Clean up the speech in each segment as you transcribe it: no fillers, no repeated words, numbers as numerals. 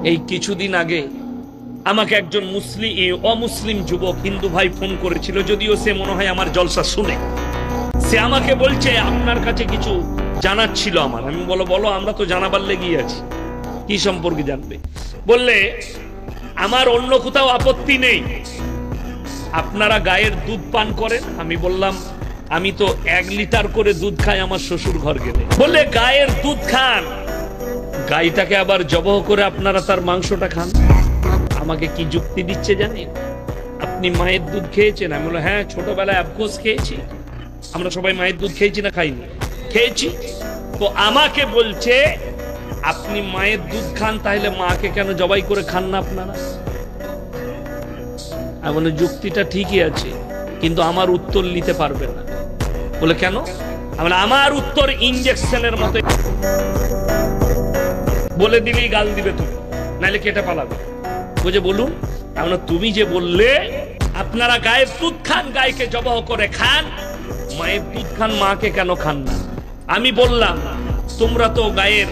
এই কিছুদিন আগে আমাকে একজন অমুসলিম যুবক হিন্দু ভাই ফোন করেছিল, যদিও সে মনে হয় আমার জলসা শুনে। সে আমাকে বলছে আপনার কাছে কিছু জানার ছিল আমার। আমি বলো আমরা তো জানাবার লেগেই আছি। কি সম্পর্কে জানবে? বললে আমার অন্য কোথাও আপত্তি নেই, আপনারা গায়ের দুধ পান করেন। আমি বললাম আমি তো 1 লিটার করে দুধ খাই আমার শ্বশুর ঘর গেলে। বললে গায়ের দুধ খান, গাইটাকে আবার জবহ করে আপনারা তার মাংসটা খান। আমাকে কি যুক্তি দিচ্ছে জানেন? আপনি মায়ের দুধ খেয়েছেন? আমি বললাম হ্যাঁ, ছোটবেলায় অফকোর্স খেয়েছি। আমরা সবাই মায়ের দুধ খেয়েছি না খাইনি? খেয়েছি। তো আমাকে বলছে আপনি মায়ের দুধ খান, তাহলে মাকে কেন জবাই করে খান না আপনারা? এমন যুক্তিটা ঠিকই আছে, কিন্তু আমার উত্তর নিতে পারবে না। বলে কেন? আমার উত্তর ইনজেকশনের মতো, বলে দিলেই গাল দিবে তুমি, নাইলে কেটে পালাবে। বুঝে বলুন, তুমি যে বললে আপনারা গায়ের দুধ খান, গায়কে জবাহ করে খান, মায়ের দুধ খান, মাকে কেন খান না? আমি বললাম তোমরা তো গায়ের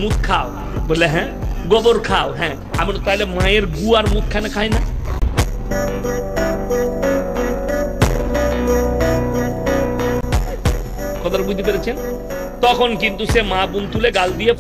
মুখ খাও। বলে হ্যাঁ। গোবর খাও? হ্যাঁ। আমি তাহলে মায়ের গু আর মুখ খানে খাই না? কথাটা বুঝতে পেরেছেন? তখন কিন্তু সে মা বোন তুলে গাল দিয়ে